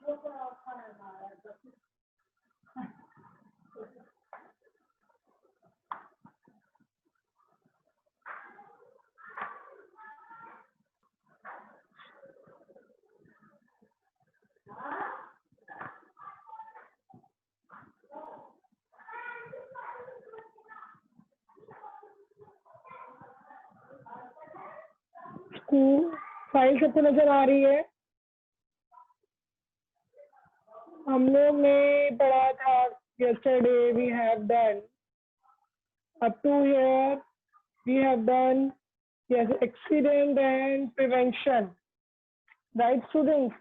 School file सबको नजर आ रही है? हम लोग ने पढ़ा था yesterday we have done up to here we have done yes accident and prevention, right students?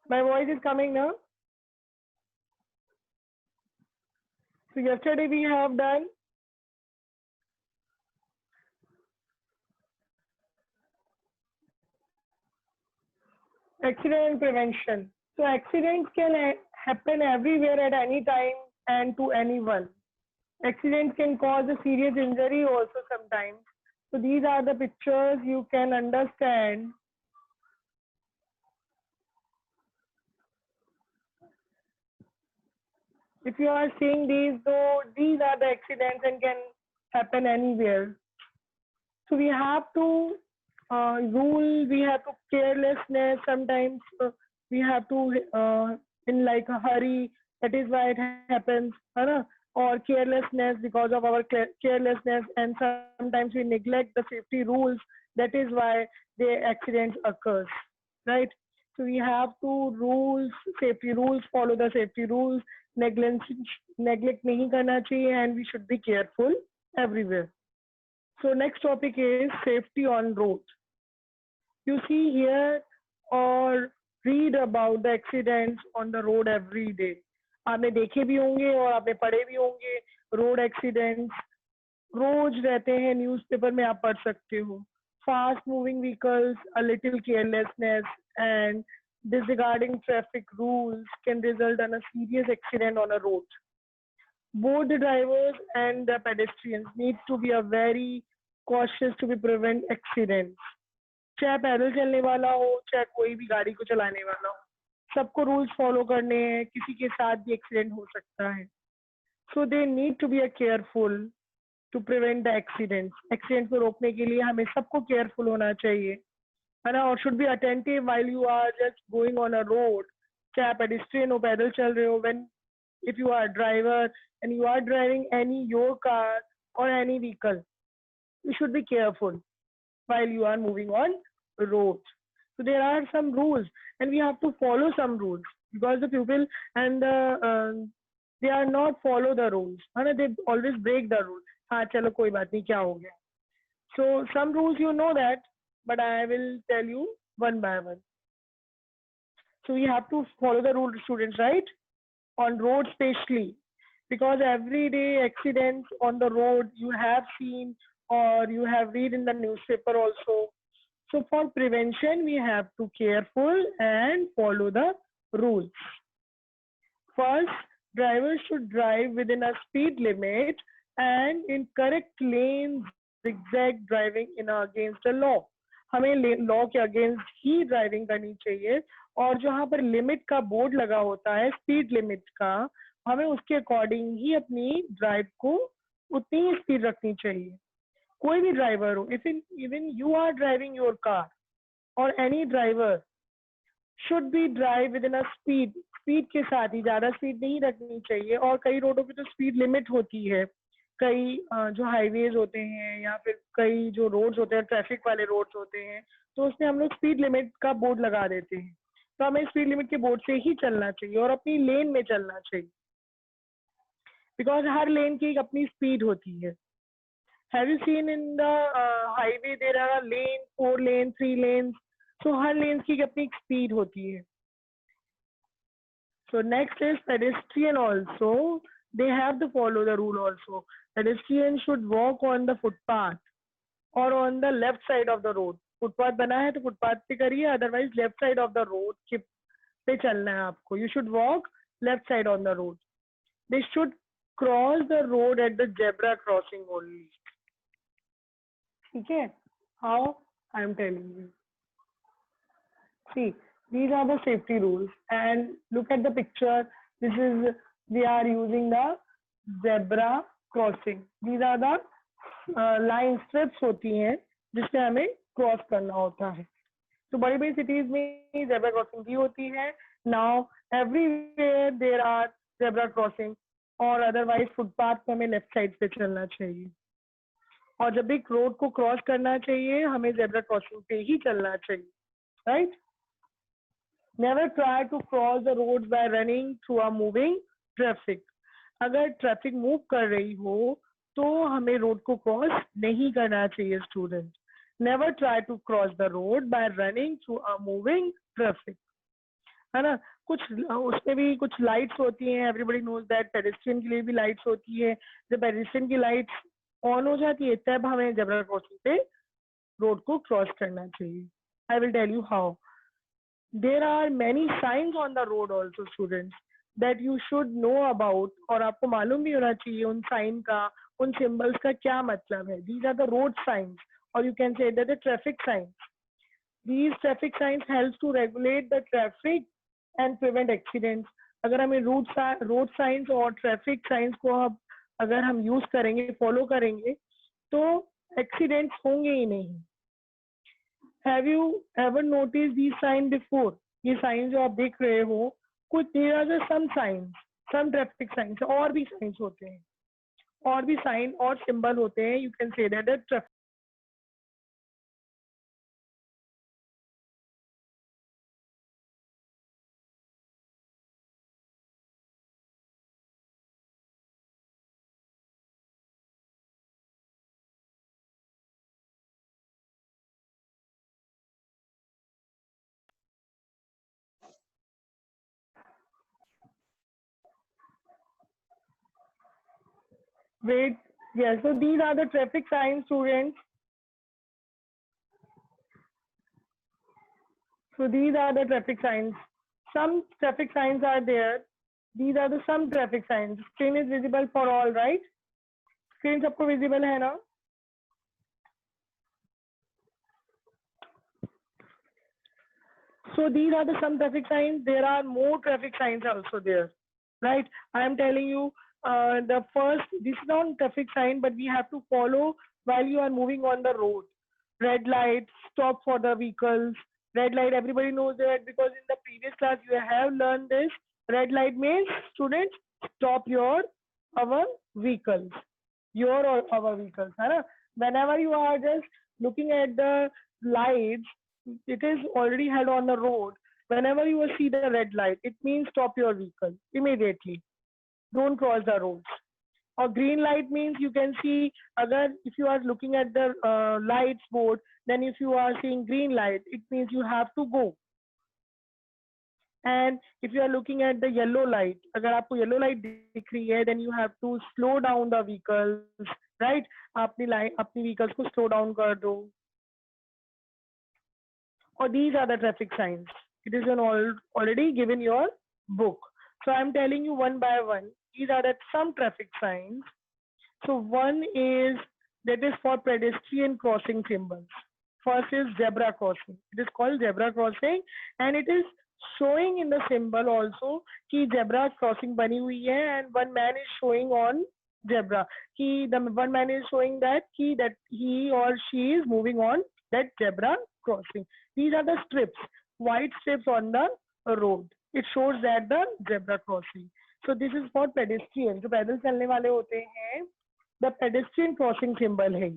My voice is coming now? So yesterday we have done accident and prevention. So accidents can happen everywhere at any time and to anyone. Accidents can cause a serious injury also sometimes. So these are the pictures you can understand. If you are seeing these, though, these are the accidents and can happen anywhere. So we have to rule, we have to carelessness sometimes, we have to in like a hurry, that is why it happens, or carelessness because of our carelessness, and sometimes we neglect the safety rules, that is why the accidents occurs, right? So we have to rules, safety rules, follow the safety rules, neglect nahi karna chahiye, and we should be careful everywhere. So next topic is safety on road. You see here or read about the accidents on the road every day. आपने देखे भी होंगे और आपने पढ़े भी होंगे road accidents, रोज रहते हैं, न्यूज़पेपर में आप पढ़ सकते हो. Fast moving vehicles, a little carelessness and disregarding traffic rules can result in a serious accident on a road. Both the drivers and the pedestrians need to be a very cautious to be prevent accidents. चाहे पैदल चलने वाला हो, चाहे कोई भी गाड़ी को चलाने वाला हो, सबको रूल्स फॉलो करने हैं. किसी के साथ भी एक्सीडेंट हो सकता है. So they need to be a careful to prevent the accidents. Accident को रोकने के लिए हमें सबको केयरफुल होना चाहिए, है ना, और should be attentive while you are just going on a road. चाहे पेडिस्ट्रियन हो, पैदल चल रहे हो, when if you are a driver and you are driving your car or any vehicle, you should be careful while you are moving on road. So there are some rules and we have to follow some rules, because the people and they are not follow the rules, and they always break the rules. हाँ चलो कोई बात नहीं, क्या हो गया. So some rules you know that, but I will tell you one by one. So we have to follow the rules, students, right? On road especially, because everyday accidents on the road you have seen or you have read in the newspaper also. So for prevention we have to careful and follow the rules. First, drivers should drive within a speed limit and in correct lanes, zigzag driving in against the law. हमें law के against ही driving करनी चाहिए, और जहाँ पर limit का board लगा होता है स्पीड लिमिट का, हमें उसके अकॉर्डिंग ही अपनी ड्राइव को उतनी ही स्पीड रखनी चाहिए. कोई भी ड्राइवर हो, even you are driving your car और any driver should be drive within a speed के साथ ही, ज्यादा स्पीड नहीं रखनी चाहिए. और कई रोडों पे तो स्पीड लिमिट होती है, कई जो हाईवेज होते हैं या फिर कई जो रोड्स होते हैं, ट्रैफिक वाले रोड्स होते हैं, तो उसमें हम लोग स्पीड लिमिट का बोर्ड लगा देते हैं. तो हमें स्पीड लिमिट के बोर्ड से ही चलना चाहिए और अपनी लेन में चलना चाहिए, बिकॉज हर लेन की एक अपनी स्पीड होती है. Have you seen in the highway there are lane, 4 lane, 3 lane, so हर लेन की अपनी स्पीड होती है. So next is pedestrian also. They have to follow the rule also. Pedestrian should walk on the footpath or on the left side of the road. Footpath बना है तो footpath पे करिए, otherwise left side of the road के पे चलना है आपको. You should walk left side on the road. They should cross the road at the zebra crossing only. ठीक है, how I am telling you. See, These are the safety rules. And look at the picture. This is, we are using the zebra crossing. These are the line strips होती हैं जिससे हमें cross करना होता है. तो बड़ी बड़ी सिटीज में जेब्रा क्रॉसिंग भी होती है. Now everywhere there are zebra crossing, और अदरवाइज फुटपाथ पे हमें लेफ्ट साइड पे चलना चाहिए. और जब भी रोड को क्रॉस करना चाहिए हमें जेब्रा क्रॉसिंग पे ही चलना चाहिए. Right. Never try to cross the road by running through a moving traffic. अगर ट्रैफिक मूव कर रही हो तो हमें रोड को क्रॉस नहीं करना चाहिए student. Never try to cross the road by running through a moving traffic. है ना. कुछ उसमें भी कुछ लाइट्स होती हैं. एवरीबडी नोज दैट पेडेस्ट्रियन के लिए भी लाइट्स होती है. जब पेडेस्ट्रियन की लाइट्स ऑन हो जाती है तब हमें जेब्रा क्रॉसिंग पे रोड को क्रॉस करना चाहिए. I will tell you how. There are many signs on the road also students that you should know about. और आपको मालूम भी होना चाहिए उन साइन का, उन सिंबल्स का क्या मतलब है. These are the road signs, or you can say that the traffic signs. These traffic signs helps to regulate the traffic and prevent accidents. अगर हमें रोड साइंस और ट्रैफिक साइंस को अगर हम यूज करेंगे, फॉलो करेंगे तो एक्सीडेंट्स होंगे ही नहीं. Have you ever noticed these signs before? ये साइन जो आप देख रहे हो, कुछ there are some signs, some traffic signs. और भी साइंस होते हैं, और भी साइन और सिंबल होते हैं. You can say that the traffic. Wait, yes, so these are the traffic signs, students. So these are the traffic signs. Some traffic signs are there. These are the some traffic signs. Screen is visible for all, right? Screen सबको visible है ना? So these are the some traffic signs. There are more traffic signs also there, right? I am telling you, the first, this is not traffic sign, but we have to follow while you are moving on the road. Red light, stop for the vehicles. Red light, everybody knows that because in the previous class you have learned this. Red light means, students, stop our vehicles. Your or our vehicles. Right? Whenever you are just looking at the lights, it is already held on the road. Whenever you will see the red light, it means stop your vehicle immediately. Don't cross the roads. Or green light means you can see, if you are looking at the lights board, then if you are seeing green light, it means you have to go. And if you are looking at the yellow light, अगर आपको yellow light दिख रही है, then you have to slow down the vehicles, right? अपनी vehicles को slow down कर दो. Or these are the traffic signs. It is already given your book. So I'm telling you one by one. These are the some traffic signs. So one is, that is for pedestrian crossing symbols. First is zebra crossing. It is called zebra crossing, and it is showing in the symbol also कि zebra crossing बनी हुई है, and one man is showing on zebra. The one man is showing that he or she is moving on that zebra crossing. These are the strips, white strips on the road. It shows that the zebra crossing. So this is for pedestrian. जो पैदल चलने वाले होते हैं, the pedestrian crossing symbol है.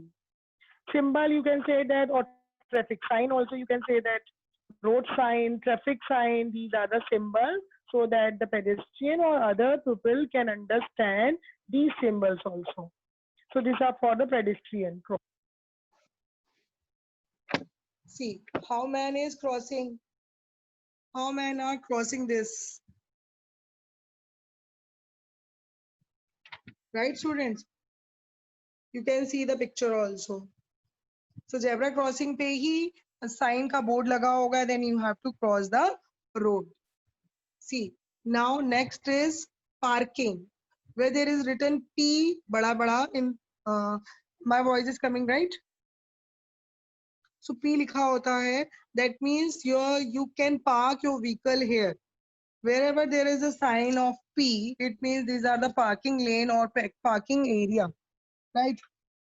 Symbol you can say that, or traffic sign also you can say that. Road sign, traffic sign, these are the symbols so that the pedestrian or other people can understand these symbols also. So these are for the pedestrian. See, how man is crossing? How men are crossing this? Right, students? You can see the picture also. So zebra crossing पे ही sign का board लगा होगा, then you have to cross the road. See, now next is parking, where there is written P बड़ा बड़ा in. My voice is coming, right? So P लिखा होता है That means you can park your vehicle here. Wherever there is a sign of P, it means these are the parking lane or parking area, right?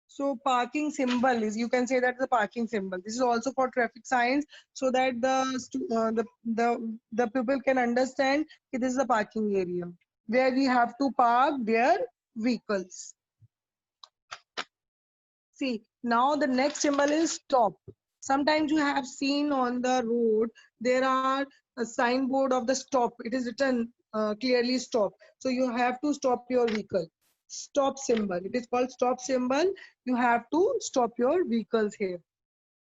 So parking symbol is, you can say that the parking symbol. This is also for traffic signs, so that the people can understand it is a parking area where we have to park their vehicles. See, now the next symbol is stop. Sometimes you have seen on the road, there are a signboard of the stop. It is written clearly stop. So you have to stop your vehicle. Stop symbol. It is called stop symbol. You have to stop your vehicles here.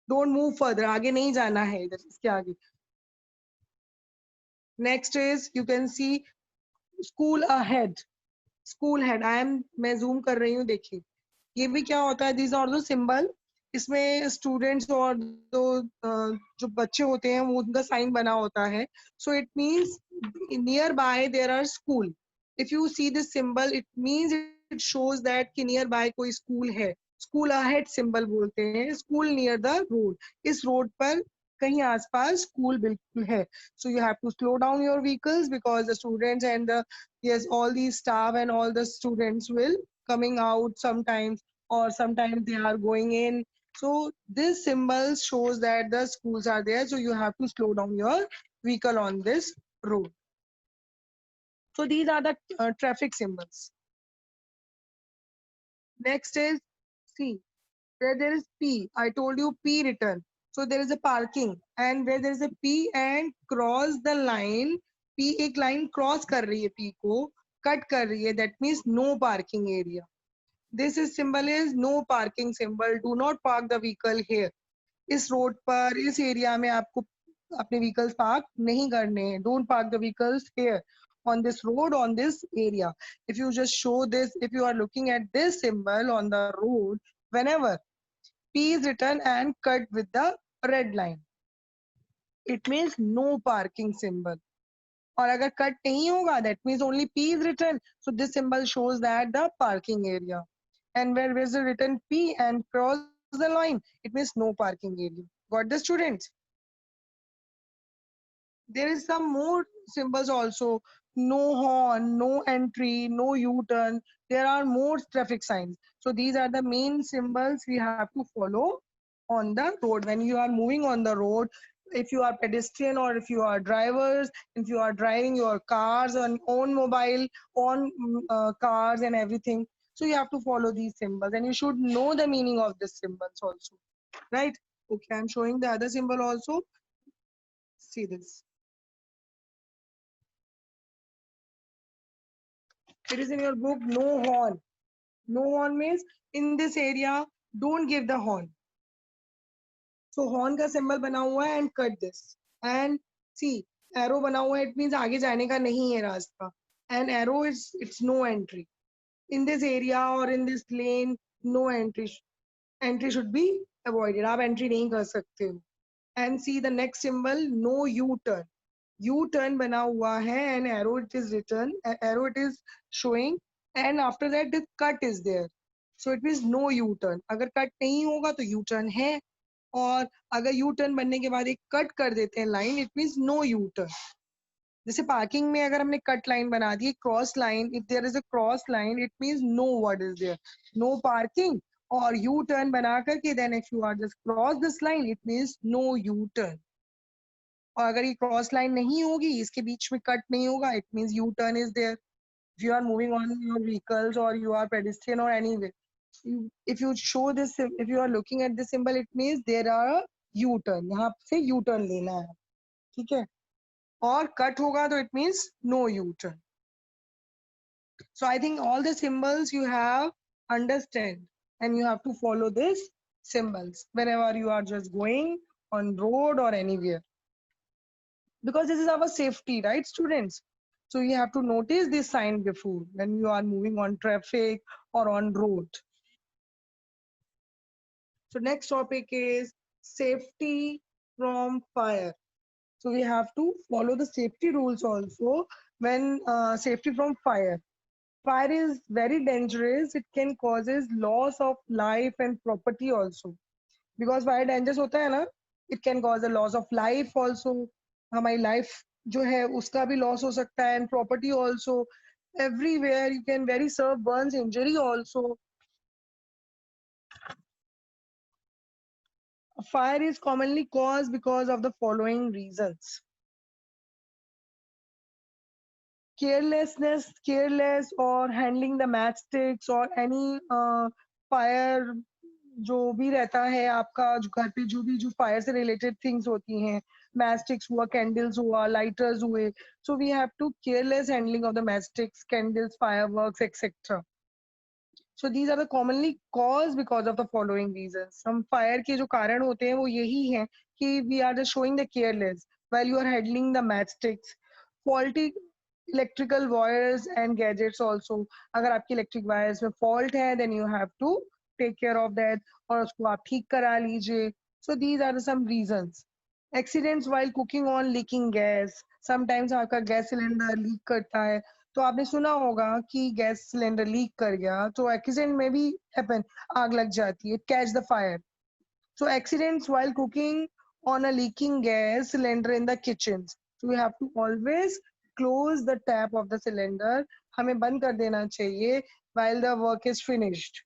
Don't move further. आगे नहीं जाना है इधर इसके आगे. Next is, you can see school ahead. School ahead. मैं zoom कर रही हूँ, देखिए. ये भी क्या होता है, these are the symbol. इसमें स्टूडेंट्स और जो बच्चे होते हैं वो उनका साइन बना होता है. So it means nearby there are school. If you see this symbol, it means it shows that कि nearby कोई school है. School ahead symbol बोलते हैं. School near the road. इस road पर कहीं आसपास school बिल्कुल है. So you have to slow down your vehicles because the students and the all these staff and all the students will coming out sometimes, or sometimes they are going in. So this symbol shows that the schools are there. So you have to slow down your vehicle on this road. So these are the traffic symbols. Next is C. Where there is P, I told you P written. So there is a parking, and where there is a P and cross the line, P एक line cross कर रही है P को, cut कर रही है, that means no parking area. This is symbol is no parking symbol. Do not park the vehicle here. इस road पर, इस area में आपको अपने vehicles park नहीं करने हैं. Don't park the vehicles here on this road, on this area. If you just show this, if you are looking at this symbol on the road, whenever P is written and cut with the red line, it means no parking symbol. और अगर cut नहीं होगा, that means only P is written. So this symbol shows that the parking area. And where is the written P and cross the line, it means no parking area. Got the students? There is some more symbols also. No horn, no entry, no U-turn. There are more traffic signs. So these are the main symbols we have to follow on the road. When you are moving on the road, if you are pedestrian or if you are drivers, if you are driving your cars on own mobile, on cars and everything, so you have to follow these symbols, and you should know the meaning of these symbols also, right? Okay, I'm showing the other symbol also. See this. It is in your book, no horn. No horn means in this area, don't give the horn. So horn का symbol बना हुआ है and cut this. And see, arrow बना हुआ है, it means आगे जाने का नहीं है रास्ता. And arrow is, it's no entry. In this area or in this lane, no entry. Entry should be avoided. आप entry नहीं कर सकते हो. And see the next symbol, no U-turn. U-turn बना हुआ है and arrow it is written, arrow it is showing, and after that the cut is there. So it means no U-turn. अगर cut नहीं होगा तो U-turn है, और अगर U-turn बनने के बाद एक cut कर देते हैं line, it means no U-turn. जैसे parking में अगर हमने cut line बना दी, cross line, if there is a cross line, it means no word is there. No parking, और U-turn बना करके then if you are just cross this line, it means no U-turn. और अगर ये cross line नहीं होगी, इसके बीच में कट नहीं होगा, it means U turn is there. If you are moving on your vehicles or you are pedestrian or anywhere, if you show this, if you are looking at this symbol, it means there are U-turn. यहाँ से U-turn लेना है, ठीक है? और cut होगा तो it means no U-turn. So I think all the symbols you have understand, and you have to follow these symbols whenever you are just going on road or anywhere. Because this is our safety, right, students? So you have to notice this sign before when you are moving on traffic or on road. So next topic is safety from fire. So we have to follow the safety rules also when safety from fire. Fire is very dangerous. It can causes loss of life and property also. Because fire dangerous होता है ना, It can cause a loss of life also. हमारी life जो है उसका भी loss हो सकता है, and property also. Everywhere you can very serve burns injury also. A fire is commonly caused because of the following reasons. Careless or handling the matchsticks or any fire जो भी रहता है आपका जो घर पे जो भी जो फायर से रिलेटेड थिंग्स होती हैं, मैचस्टिक्स हुआ, कैंडल्स हुआ, लाइटर्स हुए, so we have to careless handling of the matchsticks, candles, fireworks etcetera. So these are the commonly caused because of the following reasons. हम फायर के जो कारण होते हैं वो यही हैं कि we are just showing the careless while you are handling the matchsticks, faulty electrical wires and gadgets also. अगर आपकी electric wires में fault है then you have to take care of that और उसको आप ठीक करा लीजिए. So these are some reasons. Accidents while cooking on leaking gas. Sometimes आपका गैस सिलेंडर लीक करता है, तो आपने सुना होगा कि गैस सिलेंडर लीक कर गया तो एक्सीडेंट में भी हैपन, आग लग जाती है, catch the fire. So accidents while cooking on a leaking gas cylinder in the kitchen. So we have to always close the tap of the cylinder. हमें बंद कर देना चाहिए while the work is finished.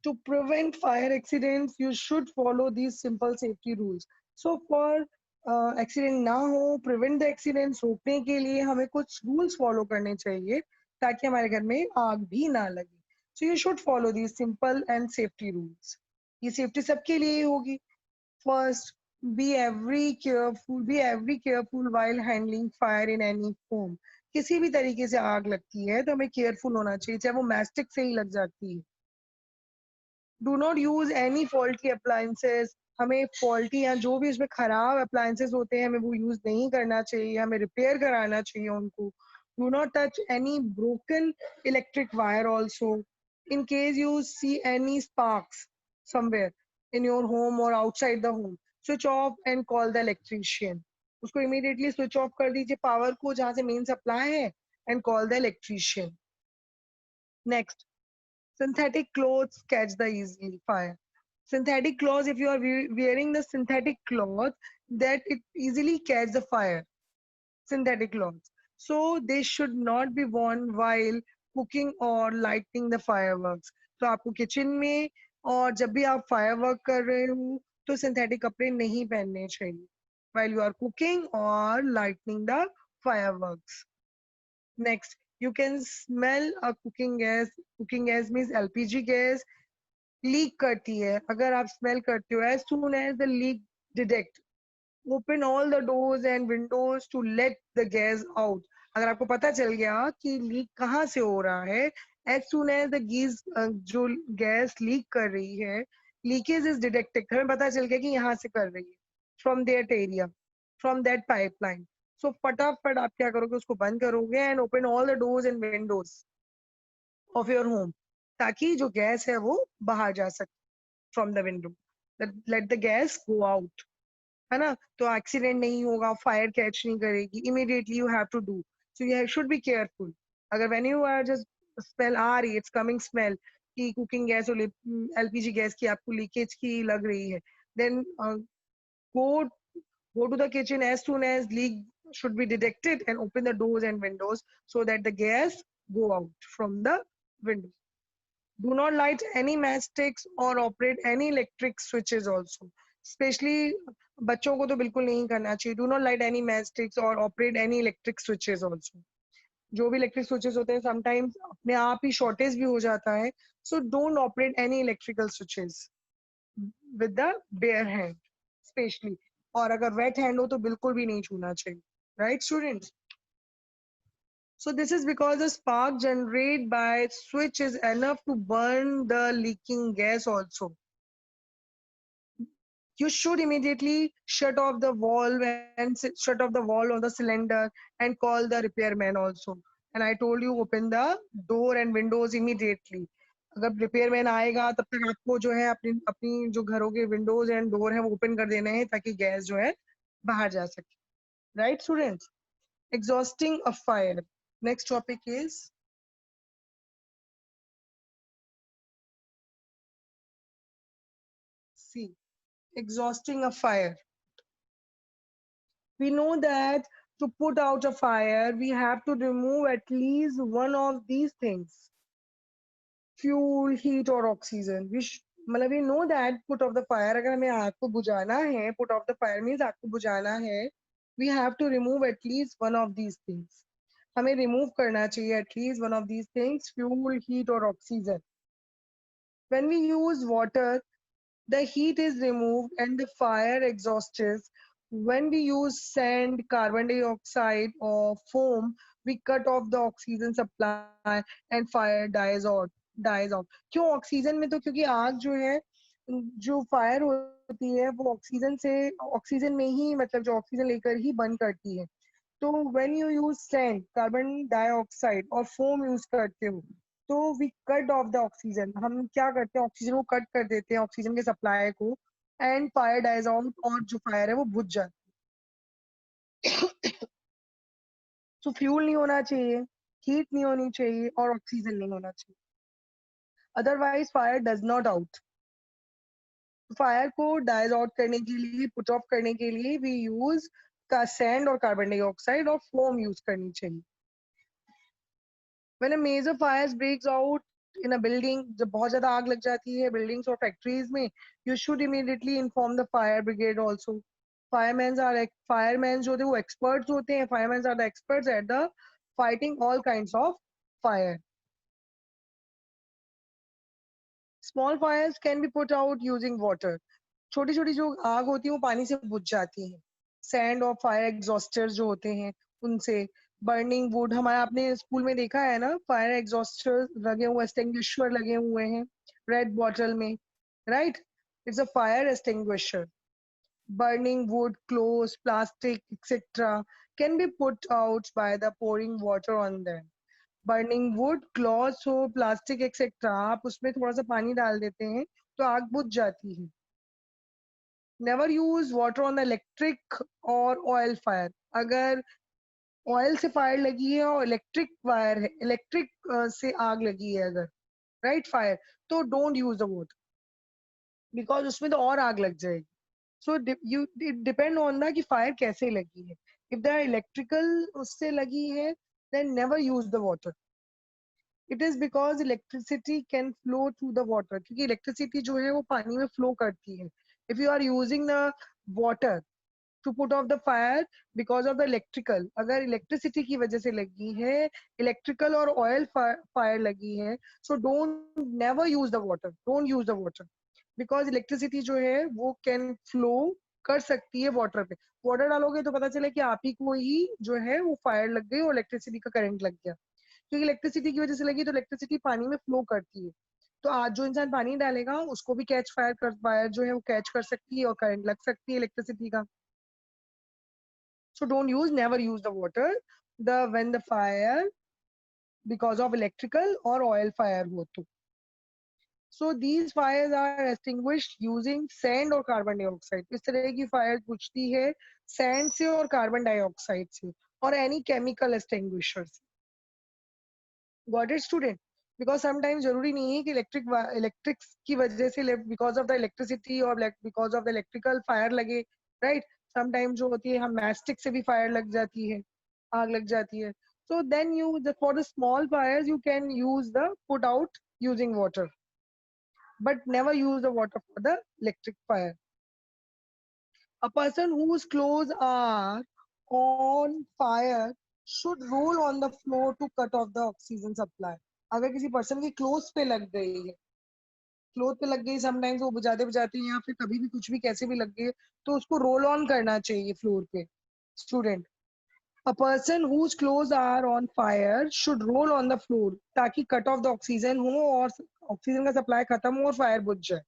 To prevent fire accidents, you should follow these simple safety rules. So for accident ना हो, prevent the accidents रोकने के लिए हमें कुछ रूल्स फॉलो करने चाहिए ताकि हमारे घर में आग भी ना लगे. सो you should follow these simple and safety rules. ये सेफ्टी सबके लिए होगी. First, be every careful while handling fire in any form. किसी भी तरीके से आग लगती है तो हमें केयरफुल होना चाहिए, चाहे वो मैस्टिक से ही लग जाती है. Do not use any faulty appliances. हमें फॉल्टी या जो भी इसमें खराब अप्लायंसेस होते हैं हमें वो यूज नहीं करना चाहिए, हमें रिपेयर कराना चाहिए उनको. Do not touch any broken electric wire also. In case you see any sparks somewhere in your home और outside the home, switch off and call the electrician. उसको इमीडिएटली स्विच ऑफ कर दीजिए power को जहाँ से main supply है, and call the electrician. Next, synthetic clothes catch the easily fire. Synthetic clothes, if you are wearing the synthetic cloth, that it easily catch the fire. Synthetic clothes. So they should not be worn while cooking or lighting the fireworks. तो आपको kitchen में और जब भी आप firework कर रहे हो तो सिंथेटिक कपड़े नहीं पहनने चाहिए while you are cooking or lightning the fireworks. Next, you can smell a cooking gas. Cooking gas means LPG gas. Leak करती है, अगर आप स्मेल करते हो, as soon as the leak detect, open all the doors and windows to let the gas out. अगर आपको पता चल गया कि लीक कहाँ से हो रहा है, as soon as the जो गैस लीक कर रही है, लीकेज इज डिटेक्टेड, हमें पता चल गया कि यहाँ से कर रही है, from that area, from that pipeline. So फटाफट आप क्या करोगे, उसको बंद करोगे and open all the doors and windows of your home, ताकि जो गैस है वो बाहर जा सके from the window. Let the gas go out, है ना. तो एक्सीडेंट नहीं होगा, फायर कैच नहीं करेगी. Immediately you have to do, so you should be careful. अगर when you are just smell आ रही है, इट्स कमिंग स्मेल कि कुकिंग गैस और एलपीजी गैस की आपको लीकेज की लग रही है, then go to the kitchen as soon as leak should be detected and open the doors and windows so that the gas go out from the window. Do not light any matchsticks or operate any electric switches also. Especially बच्चों को तो बिल्कुल नहीं करना चाहिए. Do not light any matchsticks or operate any electric switches also. जो भी electric switches होते हैं sometimes अपने आप ही शॉर्टेज भी हो जाता है. So don't operate any electrical switches with the bare hand, especially. और अगर wet hand हो तो बिल्कुल भी नहीं छूना चाहिए. Right, students? So this is because the spark generated by switch is enough to burn the leaking gas also. You should immediately shut off the valve and shut off the valve of the cylinder and call the repairman also. And I told you open the door and windows immediately. अगर repairman आएगा तब तक आपको जो है अपनी अपनी जो घरों के विंडोज एंड डोर है वो ओपन कर देने हैं ताकि गैस जो है बाहर जा सके. Right students? Exhausting a fire. Next topic is see. exhausting a fire. We know that to put out a fire, we have to remove at least one of these things: fuel, heat, or oxygen. मतलब we know that put off the fire, अगर हमें आग को बुझाना है, put off the fire means आग को बुझाना है, we have to remove at least one of these things. हमें remove करना चाहिए at least one of these things: fuel, heat, or oxygen. When we use water, the heat is removed and the fire exhausts. When we use sand, carbon dioxide, or foam, we cut off the oxygen supply and fire dies out. क्यों oxygen में? तो क्योंकि आग जो है, जो fire होती है वो ऑक्सीजन में ही, मतलब जो ऑक्सीजन लेकर ही बर्न करती है. तो when you use sand, carbon dioxide और फोम यूज करते हो, तो we cut off the oxygen. हम क्या करते हैं? ऑक्सीजन को कट कर देते हैं, ऑक्सीजन के सप्लाई को, एंड फायर डाइज आउट, और जो फायर है वो बुझ जाती है. तो फ्यूल नहीं होना चाहिए, हीट नहीं होनी चाहिए, और ऑक्सीजन नहीं होना चाहिए. Otherwise fire does not out. Fire को डाइज आउट करने के लिए, पुट ऑफ करने के लिए, वी यूज का सैंड और कार्बन डाइऑक्साइड और फोम यूज करनी चाहिए. When a major fire breaks out in a building, जब बहुत ज़्यादा आग लग जाती है buildings और factories में, you should immediately inform the fire brigade also. Firemen जो होते हैं वो experts होते हैं. Firemen are the experts at the fighting all kinds of fire. Small fires can be put out using water. छोटी छोटी जो आग होती है वो पानी से बुझ जाती है. सैंड और फायर एग्जॉस्टर्स जो होते हैं उनसे. बर्निंग वुड, हमारे आपने स्कूल में देखा है ना, फायर एग्जॉस्टर लगे हुए, एक्सटिंग्विशर लगे हुए हैं रेड बॉटल में, right? It's a fire extinguisher. Burning wood, clothes, plastic, etc. can be put out by the pouring water on them. Burning would, clothes हो, प्लास्टिक एक्सेट्रा, आप उसमें थोड़ा सा पानी डाल देते हैं तो आग बुझ जाती है. Never use water on the electric और ऑयल फायर. अगर ऑयल से फायर लगी है और इलेक्ट्रिक फायर है, इलेक्ट्रिक से आग लगी है अगर, राइट, फायर, तो don't use the water, because उसमें तो और आग लग जाएगी. So you it depend on the कि फायर कैसे लगी है. इफ द इलेक्ट्रिकल उससे लगी है, then never use the water. It is because electricity can flow through the water, क्योंकि इलेक्ट्रिसिटी जो है वो पानी में फ्लो करती है. If you are using the water to put off the fire because of the electrical, अगर electricity की वजह से लगी है, इलेक्ट्रिकल और ऑयल फायर लगी है, so don't never use the water, don't use the water, because electricity जो है वो कैन फ्लो कर सकती है वाटर पे. वाटर डालोगे तो पता चले कि आप ही को ही जो है वो फायर लग गई और इलेक्ट्रिसिटी का करंट लग गया. क्योंकि इलेक्ट्रिसिटी की वजह से लगी तो इलेक्ट्रिसिटी पानी में फ्लो करती है. तो आज जो इंसान पानी डालेगा उसको भी फायर जो है वो कैच कर सकती है और करंट लग सकती है इलेक्ट्रिसिटी का. So don't use, never use the water when the fire because of electrical or oil fire ho to. So these fires are extinguished using sand और carbon dioxide. इस तरह की फायर बुझती है sand से और carbon dioxide से और any chemical extinguisher से. Got it, student? Because sometimes जरूरी नहीं है कि इलेक्ट्रिक की वजह से because of the electricity or because of the electrical fire लगे, right? Sometimes जो होती है हम मैस्टिक से भी फायर लग जाती है, आग लग जाती है. So then for the small fires you can use the put out using water, but never use the water for the electric fire. A person whose clothes are on fire should roll on the floor to cut off the oxygen supply. अगर किसी person की cloth पे लग गई है, cloth पे लग गई, समटाइम्स वो बुझाते बुझाते या फिर कभी भी कुछ भी कैसे भी लग गई, तो उसको रोल ऑन करना चाहिए फ्लोर पे. Student, a person whose clothes are on fire should roll on the floor ताकि कट ऑफ द ऑक्सीजन हो और ऑक्सीजन का सप्लाई खत्म हो और फायर बुझ जाए.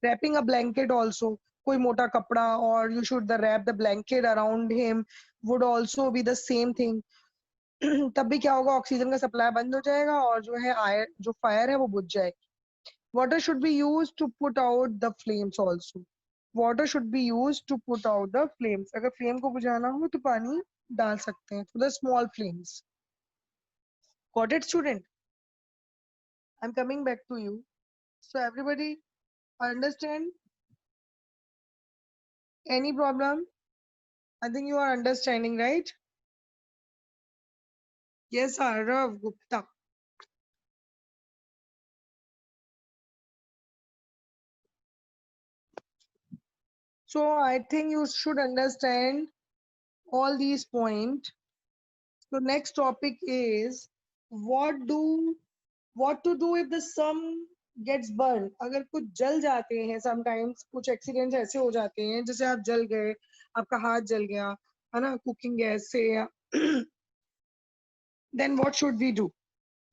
Wrapping a blanket also, कोई मोटा कपड़ा, और you should wrap the blanket around him would also be the same thing. तब भी क्या होगा, ऑक्सीजन का सप्लाई बंद हो जाएगा और जो है जो फायर है वो बुझ जाएगी. Water should be used to put out the flames also. Water should be used to put out the flames. अगर फ्लेम को बुझाना हो तो पानी डाल सकते हैं for the small flames. Got it, student? I'm coming back to you. So everybody understand Any problem? I think you are understanding, right? Yes, Arav Gupta. So I think you should understand all these points. So next topic is what to do if the sum gets burned. अगर कुछ जल जाते हैं, sometimes कुछ accidents ऐसे हो जाते हैं जैसे आप जल गए, आपका हाथ जल गया, है ना, cooking gas से या then what should we do?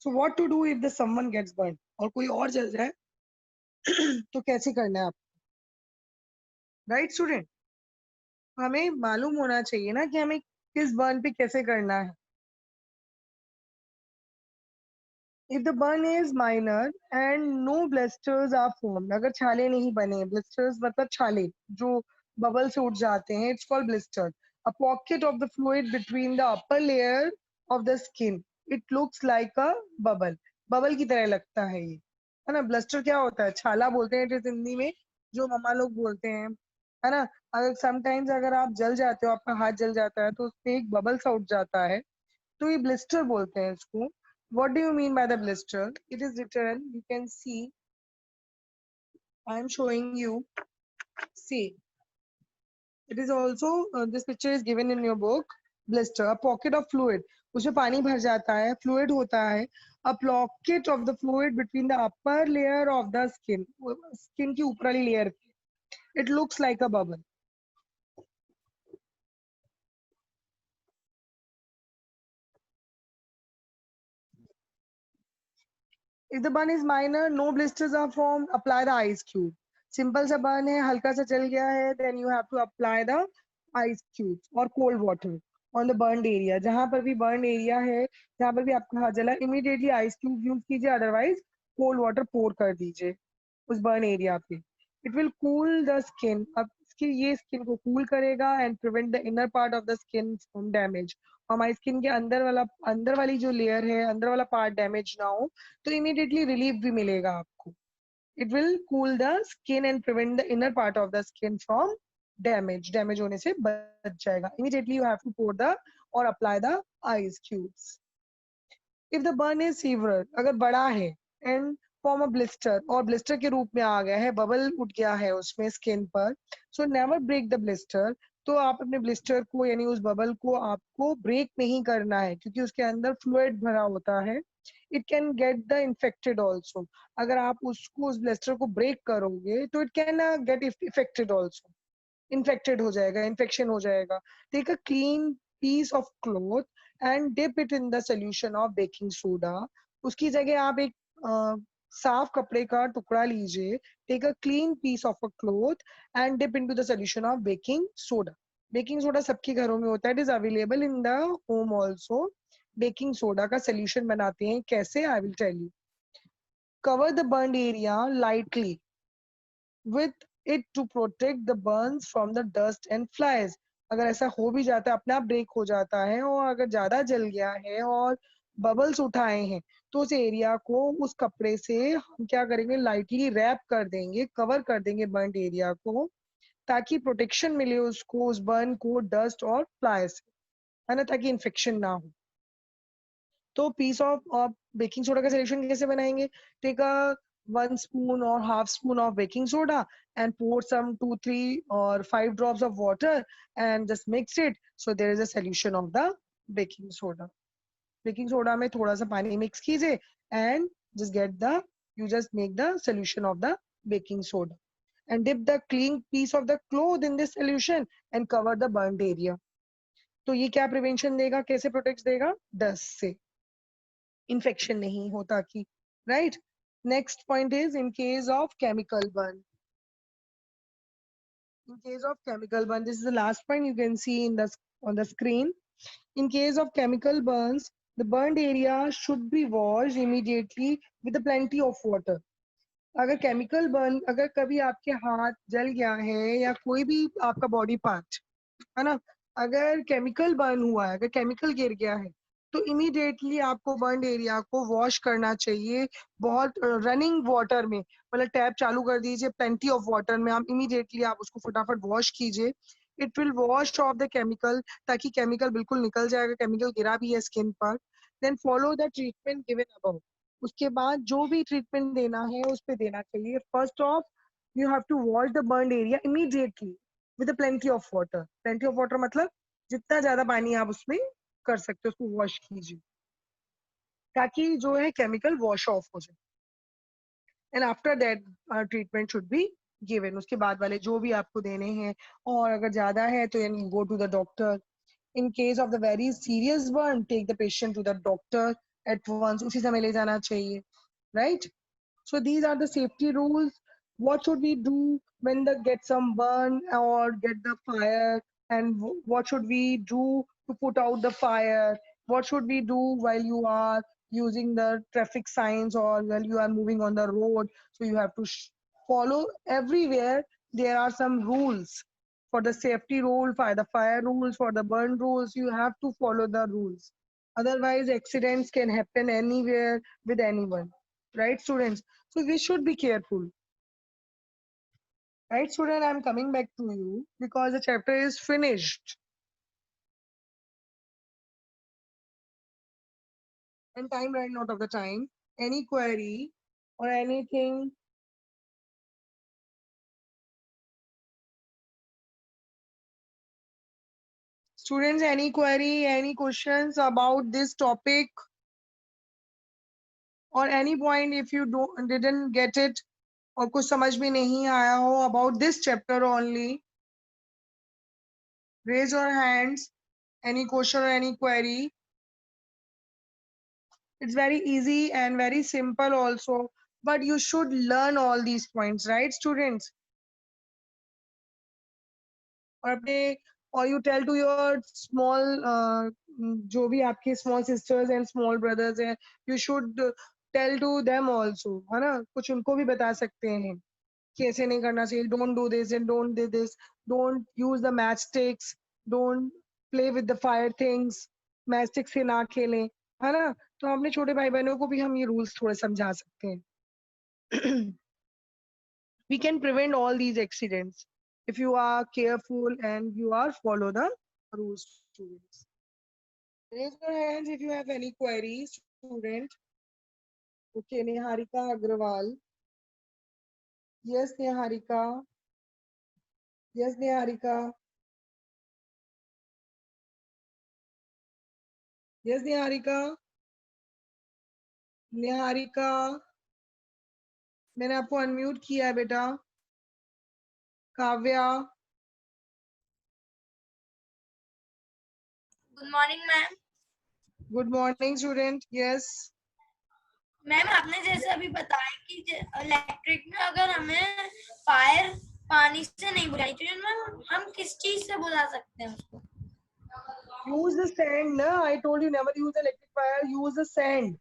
So what to do if the someone gets burned? और कोई और जल जाए तो कैसे करना है आप? राइट स्टूडेंट, हमें मालूम होना चाहिए ना कि हमें किस बर्न पे कैसे करना है. If the burn is minor and no blisters are formed, अगर छाले नहीं बने, blisters मतलब छाले जो बबल से उठ जाते हैं, it's called blister. A pocket of the fluid between the upper layer of the skin. It looks like a bubble. Bubble की तरह लगता है ये, है ना. ब्लस्टर क्या होता है? छाला बोलते हैं इट हिंदी में, जो मम्मा लोग बोलते हैं, है ना. अगर समटाइम्स अगर आप जल जाते हो, आपका हाथ जल जाता है तो उसपे एक बबल सा उठ जाता है, तो ये ब्लिस्टर बोलते हैं इसको. What do you mean by the blister? It is written, you can see, I am showing you. See, it is also, this picture is given in your book. Blister, a pocket of fluid. उसमें पानी भर जाता है, fluid होता है. A pocket of the fluid between the upper layer of the skin. Skin की ऊपर वाली layer. It looks like a bubble. If the burn is minor, no blisters are formed, apply the ice cube. Simple सा burn है, हल्का सा जल गया है, then you have to apply the ice cubes or cold water on the burned area. जहाँ पर भी burned area है, जहाँ पर भी आपका हाथ जला, immediately ice cube use कीजिए, otherwise cold water pour कर दीजिए उस burn area पे. It will cool the skin. अब इसकी ये skin को cool करेगा and prevent the inner part of the skin from damage. हमारी स्किन के अंदर वाली जो लेयर है, अंदर वाला पार्ट डैमेज ना हो, तो इमीडिएटली रिलीफ भी मिलेगा आपको. It will cool the skin and prevent the inner part of the skin from damage होने से बच जाएगा. Immediately you have to pour the और apply the ice cubes. If the burn is severe, अगर बड़ा है एंड फॉर्म अ ब्लिस्टर, और blister के रूप में आ गया है, बबल उठ गया है उसमें स्किन पर, so never break the blister. तो आप अपने ब्लिस्टर को यानी उस बबल को आपको ब्रेक नहीं करना है, क्योंकि उसके अंदर फ्लूइड भरा होता है. It can get the infected also. अगर आप उसको उस ब्लिस्टर को ब्रेक करोगे तो it can get affected also, infected हो जाएगा, इन्फेक्शन हो जाएगा. Take a clean piece of cloth and dip it in the solution of baking soda. उसकी जगह आप एक साफ कपड़े का टुकड़ा लीजिए. Take a clean piece of a cloth and dip into the solution of baking soda. Baking soda सबके घरों में होता है, it is available in the home also. Baking soda का सोल्यूशन बनाते हैं कैसे, I will tell you. Cover the burn area lightly with it to protect the burns from the dust and flies. अगर ऐसा हो भी जाता है, अपने आप ब्रेक हो जाता है, और अगर ज्यादा जल गया है और बबल्स उठाए हैं, तो उस एरिया को उस कपड़े से हम क्या करेंगे, लाइटली रैप कर देंगे, कवर कर देंगे बर्न एरिया को, ताकि प्रोटेक्शन मिले उसको, उस बर्न को डस्ट और फ्लाई से, है ना, ताकि इन्फेक्शन ना हो. तो पीस ऑफ बेकिंग सोडा का सोल्यूशन कैसे बनाएंगे? Take a 1 spoon or half spoon of baking soda and pour some 2, 3 or 5 drops of water and just mix it. So there is a solution of the baking soda. Baking soda में थोड़ा सा पानी mix कीजिए and you just make the solution of the baking soda and dip the clean piece of the cloth in this solution and cover the burnt area. तो ये क्या prevention देगा, कैसे protect देगा? Dust से, infection नहीं हो ताकि, right? Next point is in case of chemical burn. In case of chemical burn, this is the last point you can see on the screen. In case of chemical burns, the burned area should be washed immediately with a plenty of water. अगर chemical burn, अगर कभी आपके हाथ जल गया है या कोई भी आपका body part, है ना, अगर chemical burn हुआ है, अगर chemical गिर गया है, तो इमीडिएटली आपको बर्न एरिया को वॉश करना चाहिए, बहुत रनिंग वाटर में, मतलब टैप चालू कर दीजिए प्लेंटी ऑफ वाटर में, आप इमीडिएटली आप उसको फटाफट वॉश कीजिए। It will wash off the chemical, ताकि केमिकल बिल्कुल निकल जाएगा, केमिकल गिरा भी है स्किन पर। Then follow the treatment given above. उसके बाद जो भी ट्रीटमेंट देना है उस पे देना चाहिए। First of you have to wash the burned area immediately with a plenty of water. Plenty of water मतलब जितना ज्यादा पानी आप उसमें कर सकते हो उसको वॉश कीजिए, ताकि जो है केमिकल वॉश ऑफ हो जाए। And after that treatment should be given. उसके बाद वाले जो भी आपको देने हैं, और अगर ज्यादा है तो go to the doctor. In case of the very serious burn, take the patient to the doctor at once, उसी समय ले जाना चाहिए, right? So these are the safety rules. What should we do when the get some burn or get the fire, and what should we do to put out the fire? What should we do while you are using the traffic signs or while you are moving on the road? So you have to follow everywhere. There are some rules for the safety rule, for the fire rules, for the burn rules. You have to follow the rules. Otherwise, accidents can happen anywhere with anyone. Right, students? So we should be careful. Right, student? I'm coming back to you because the chapter is finished. And time ran out of the time. Any query or anything? Students, any query, any questions about this topic? Or any point if you didn't get it, or कुछ समझ में नहीं आया हो about this chapter only? Raise your hands. Any question or any query? It's very easy and very simple also, but you should learn all these points, right, students? और अपने, or you tell to your small जो भी आपके small sisters and small brothers हैं, you should tell to them also, है ना? कुछ उनको भी बता सकते हैं कि ऐसे नहीं करना चाहिए, don't do this and don't do this, don't use the matchsticks, don't play with the fire things, matchstick से ना खेलें, है ना? तो अपने छोटे भाई बहनों को भी हम ये rules थोड़े समझा सकते हैं। We can prevent all these accidents if you are careful and you are follow the rules, students. Raise your hands if you have any queries, student. Okay, Niharika Agrawal. Yes, Niharika. Yes, Niharika. Yes, Niharika. Niharika, मैंने आपको unmute किया है बेटा। Kavya, good morning ma'am. Good morning student. Yes ma'am, आपने जैसे अभी बताया कि इलेक्ट्रिक में अगर हमें फायर पानी से नहीं बुझानी चाहिए, मैम हम किस चीज से बुझा सकते हैं उसको? यूज द सैंड ना, I told you never use electric fire, use the sand.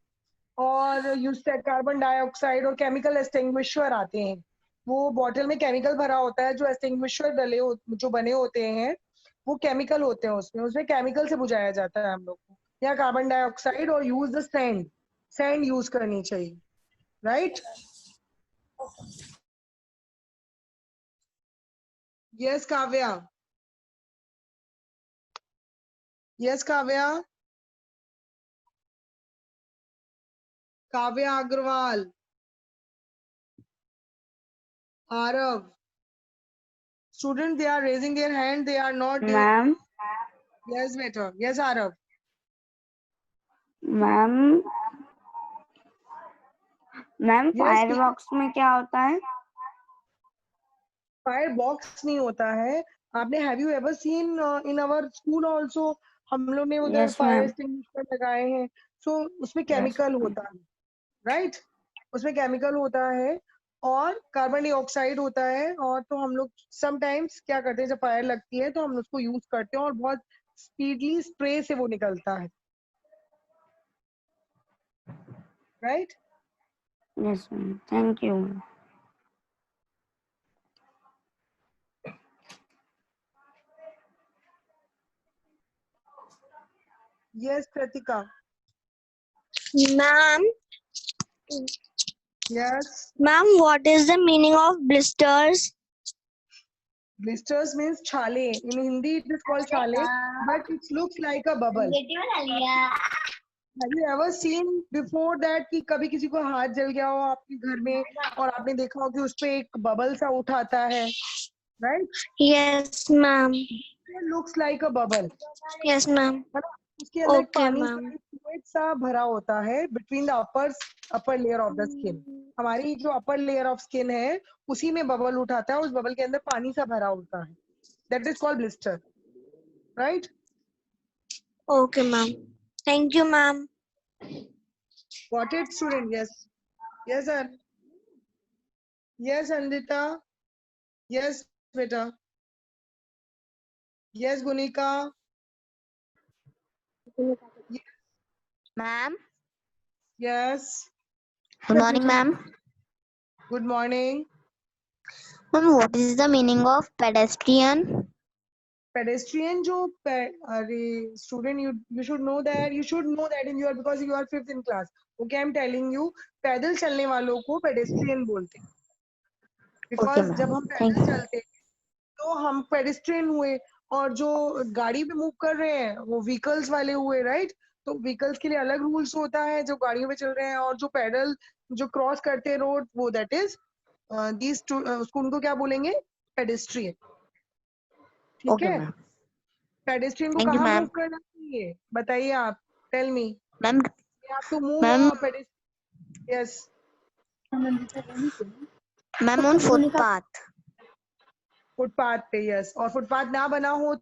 और यूज कार्बन डाइऑक्साइड और केमिकल एक्सटिंग्विशर आते हैं, वो बॉटल में केमिकल भरा होता है, जो एक्सटिंग्विशर जो बने होते हैं वो केमिकल होते हैं, उसमें उसमें केमिकल से बुझाया जाता है हम लोग को, या कार्बन डाइऑक्साइड, और use the sand, sand use करनी चाहिए, right? Yes Kavya, yes Kavya, Kavya Agarwal, Arav. Students, they are raising their hand. They are not. Ma'am Yes, better. Yes, Arav. Ma'am ma'am Yes, fire box में क्या होता है? फायर बॉक्स नहीं होता है। आपने have you ever seen in our school also, हम लोग ने उधर Yes, फायर ma'am. एक्सटिंग्विशर लगाए हैं। सो उसमें Yes, केमिकल ma'am. होता है, राइट? उसमें केमिकल होता है और कार्बन डाइऑक्साइड होता है, और तो हम लोग समटाइम्स क्या करते हैं, जब फायर लगती है तो हम उसको यूज करते हैं और बहुत स्पीडली स्प्रे से वो निकलता है, right? Yes, ma'am. Thank you. Yes, Pratika. Ma'am, Yes. ma'am, what is the meaning of blisters? Blisters means chale. In Hindi, it is called chale, but it looks like a bubble. Have you ever seen before that कि कभी किसी को हाथ जल गया हो आपके घर में और आपने देखा हो कि उस पे एक बबल सा उठाता है, right? Yes, ma'am. It looks like a bubble. Yes, ma'am. है ना? उसके अंदर एक Okay, पानी सा ma'am. fluid सा भरा होता है between the upper layer of the skin. हमारी जो upper layer of skin है उसी में बबल उठाता है, उस बबल के अंदर पानी सा भरा होता है. That is called blister, right? Okay, ma'am. Thank you, ma'am. Got it, student? Yes. Yes, sir. Yes, Andita. Yes, beta. Yes, Gunika. Ma'am. Yes. Good morning, ma'am. Good morning. Ma'am, what is the meaning of pedestrian? Pedestrian जो अरे student, you should know that in your, because you are 5th in class. Okay, I'm telling you, पैदल चलने वालों को pedestrian बोलते हैं. Because ma'am. जब हम Thank पैदल you. चलते हैं तो हम pedestrian हुए, और जो गाड़ी पे मूव कर रहे हैं वो व्हीकल्स वाले हुए, राइट? तो व्हीकल्स के लिए अलग रूल्स होता है जो गाड़ियों पे चल रहे हैं, और जो पैदल जो क्रॉस करते हैं रोड, वो दैट इज दीस टू, उसको उनको क्या बोलेंगे? पेडेस्ट्रियन. ठीक Okay, है? ma'am. पेडेस्ट्रियन को Thank you, कहाँ मूव ma'am. करना चाहिए बताइए आप, tell me. Ma'am, You have to move Ma'am. pedestrian. Yes. ma'am, on footpath. Footpath पे, यस. और फुटपाथ ना बना हो